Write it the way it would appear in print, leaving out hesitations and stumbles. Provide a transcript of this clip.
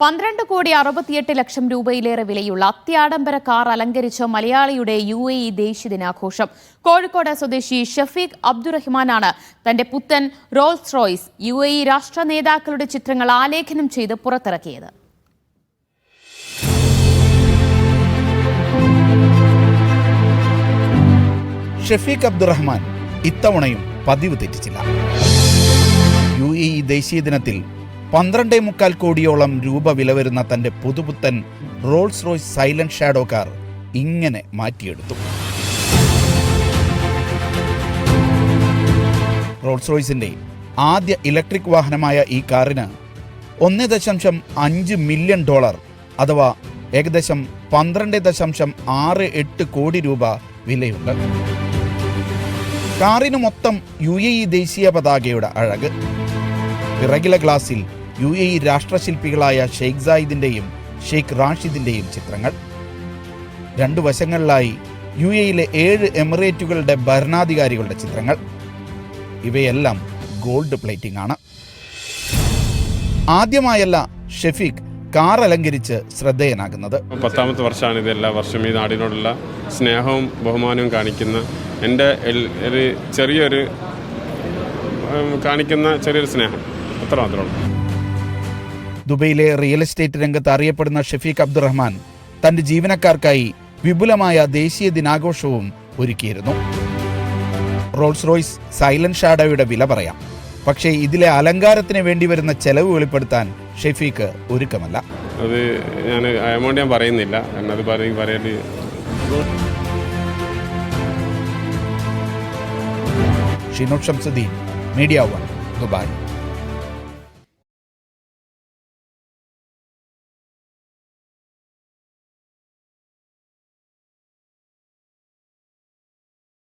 12,68,00,000 രൂപയിലേറെ വിലയുള്ള അത്യാഡംബര കാർ അലങ്കരിച്ച മലയാളിയുടെ UAE ദേശീയ ദിനാഘോഷം. കോഴിക്കോട് സ്വദേശി ഷഫീഖ് അബ്ദുറഹ്മാനാണ് തന്റെ പുത്തൻ റോൾസ് റോയ്സ് UAE രാഷ്ട്ര നേതാക്കളുടെ ചിത്രങ്ങൾ ആലേഖനം ചെയ്ത് പുറത്തിറക്കിയത്. ഷഫീഖ് അബ്ദുറഹ്മാൻ ഇത്തവണയും പതിവ് തെറ്റിച്ചില്ല. UAE ദേശീയ ദിനത്തിൽ 12.25 കോടിയോളം രൂപ വില വരുന്ന തന്റെ പുതുപുത്തൻ Rolls Royce Silent Shadow car ഇങ്ങനെ മാറ്റിയെടുത്തു. റോൾസ് റോയ്സിന്റെ ആദ്യ ഇലക്ട്രിക് വാഹനമായ ഈ കാറിന് $1.5 മില്യൺ അഥവാ ഏകദേശം 12.68 കോടി രൂപ വിലയുണ്ട്. കാറിന് മൊത്തം UAE ദേശീയ പതാകയുടെ അഴക്. പിറകിലെ ഗ്ലാസിൽ UAE രാഷ്ട്രശില്പികളായ ഷെയ്ഖ് സായിദിന്റെയും ഷെയ്ഖ് റാഷിദിന്റെയും ചിത്രങ്ങൾ. രണ്ടു വശങ്ങളിലായി UAEയിലെ 7 എമിറേറ്റുകളുടെ ഭരണാധികാരികളുടെ ചിത്രങ്ങൾ. ഇവയെല്ലാം ഗോൾഡ് പ്ലേറ്റിംഗ് ആണ്. ആദ്യമായല്ല ഷഫീഖ് കാർ അലങ്കരിച്ച് ശ്രദ്ധേയനാകുന്നത്. 10ാമത്തെ വർഷമാണ് ഇത്. എല്ലാ വർഷവും ഈ നാടിനോടുള്ള സ്നേഹവും ബഹുമാനവും കാണിക്കുന്ന എൻ്റെ ഒരു ചെറിയൊരു സ്നേഹം അത്ര മാത്രമേ. ദുബൈയിലെ റിയൽ എസ്റ്റേറ്റ് രംഗത്ത് അറിയപ്പെടുന്ന ഷഫീഖ് അബ്ദുറഹ്മാൻ തന്റെ ജീവനക്കാർക്കായി വിപുലമായ ദേശീയ ദിനാഘോഷവും ഒരുക്കിയിരുന്നു. റോൾസ് റോയ്സ് സൈലന്റ് ഷാഡോയുടെ വില പറയാം, പക്ഷേ ഇതിലെ അലങ്കാരത്തിന് വേണ്ടി വരുന്ന ചെലവ് വെളിപ്പെടുത്താൻ ഷഫീഖ് ഒരുക്കമല്ല. അത് ഞാൻ പറയുന്നില്ല എന്നത് പറയേണ്ടി. Shinod Shamsuddin, Media 1, Dubai.